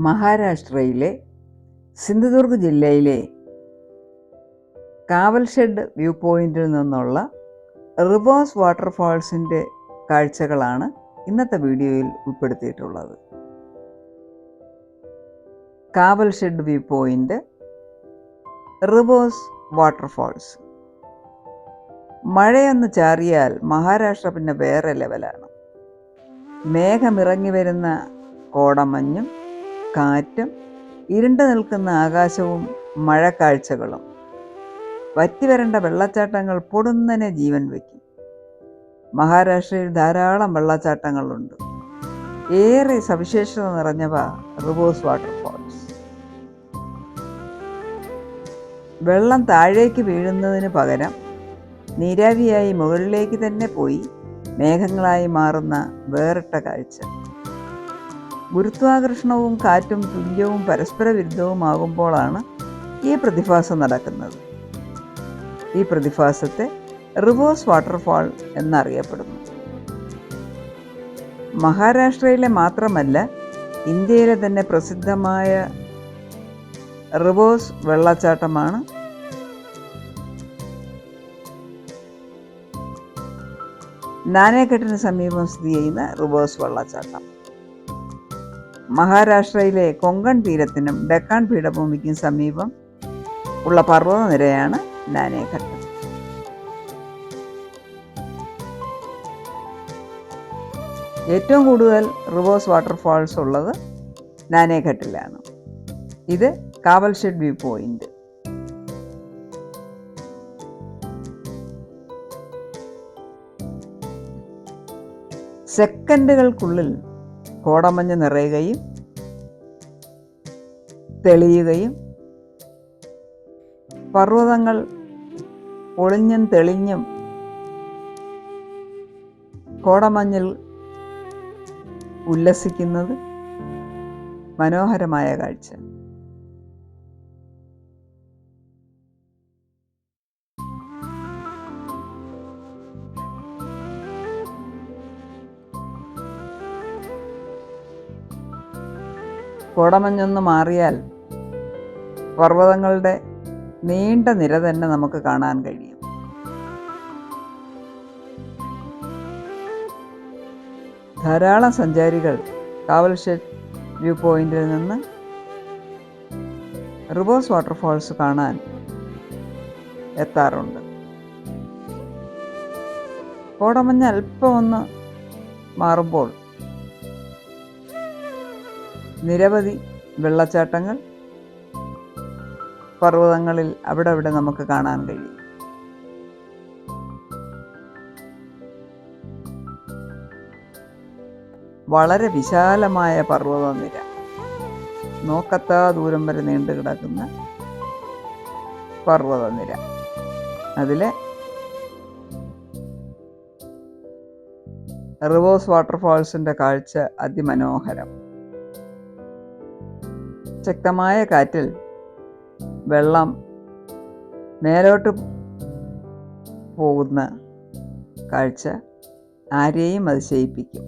മഹാരാഷ്ട്രയിലെ സിന്ധുദുർഗ് ജില്ലയിലെ കാവൽഷെഡ് വ്യൂ പോയിന്റിൽ നിന്നുള്ള റിവേഴ്സ് വാട്ടർഫാൾസിൻ്റെ കാഴ്ചകളാണ് ഇന്നത്തെ വീഡിയോയിൽ ഉൾപ്പെടുത്തിയിട്ടുള്ളത്. Kavalshet view point, reverse waterfalls. മഴയൊന്ന് ചാറിയാൽ മഹാരാഷ്ട്ര പിന്നെ വേറെ ലെവലാണ്. മേഘമിറങ്ങി വരുന്ന കോടമഞ്ഞും കാറ്റും ഇരുണ്ടു നിൽക്കുന്ന ആകാശവും മഴക്കാഴ്ചകളും വറ്റിവരേണ്ട വെള്ളച്ചാട്ടങ്ങൾ പൊടുന്നനെ ജീവൻ വയ്ക്കും. മഹാരാഷ്ട്രയിൽ ധാരാളം വെള്ളച്ചാട്ടങ്ങളുണ്ട്. ഏറെ സവിശേഷത നിറഞ്ഞവ റിവേഴ്സ് വാട്ടർഫാൾസ്. വെള്ളം താഴേക്ക് വീഴുന്നതിന് പകരം നീരാവിയായി മുകളിലേക്ക് തന്നെ പോയി മേഘങ്ങളായി മാറുന്ന വേറിട്ട കാഴ്ച. ഗുരുത്വാകർഷണവും കാറ്റും തുല്യവും പരസ്പര വിരുദ്ധവുമാകുമ്പോഴാണ് ഈ പ്രതിഭാസം നടക്കുന്നത്. ഈ പ്രതിഭാസത്തെ റിവേഴ്സ് വാട്ടർഫാൾ എന്നറിയപ്പെടുന്നു. മഹാരാഷ്ട്രയിലെ മാത്രമല്ല, ഇന്ത്യയിലെ തന്നെ പ്രസിദ്ധമായ റിവേഴ്സ് വെള്ളച്ചാട്ടമാണ് നാനേഘട്ടിന് സമീപം സ്ഥിതി ചെയ്യുന്ന റിവേഴ്സ് വെള്ളച്ചാട്ടം. മഹാരാഷ്ട്രയിലെ കൊങ്കൺ തീരത്തിനും ഡെക്കാൻ പീഠഭൂമിക്കും സമീപം ഉള്ള പർവ്വതനിരയാണ് നാനേഘട്ട്. ഏറ്റവും കൂടുതൽ റിവേഴ്സ് വാട്ടർഫാൾസ് ഉള്ളത് നാനേഘട്ടിലാണ്. ഇത് കാവൽഷെഡ് വ്യൂ പോയിന്റ്. സെക്കൻഡുകൾക്കുള്ളിൽ കോടമഞ്ഞ് നിറയുകയും തെളിയുകയും പർവ്വതങ്ങൾ ഒളിഞ്ഞും തെളിഞ്ഞും കോടമഞ്ഞിൽ ഉല്ലസിക്കുന്നത് മനോഹരമായ കാഴ്ച. കോടമഞ്ഞൊന്ന് മാറിയാൽ പർവ്വതങ്ങളുടെ നീണ്ട നിര തന്നെ നമുക്ക് കാണാൻ കഴിയും. ധാരാളം സഞ്ചാരികൾ കാവൽഷെഡ് വ്യൂ പോയിന്റിൽ നിന്ന് റിവേഴ്സ് വാട്ടർഫാൾസ് കാണാൻ എത്താറുണ്ട്. കോടമഞ്ഞ് അല്പം ഒന്ന് മാറുമ്പോൾ നിരവധി വെള്ളച്ചാട്ടങ്ങൾ പർവ്വതങ്ങളിൽ അവിടെ നമുക്ക് കാണാൻ കഴിയും. വളരെ വിശാലമായ പർവ്വതനിര, നോക്കത്താ ദൂരം വരെ നീണ്ടു കിടക്കുന്ന പർവ്വതനിര. അതിലെ റിവേഴ്സ് വാട്ടർഫാൾസിൻ്റെ കാഴ്ച അതിമനോഹരം. ശക്തമായ കാറ്റിൽ വെള്ളം മേലോട്ട് പോകുന്ന കാഴ്ച ആരെയും അതിശയിപ്പിക്കും.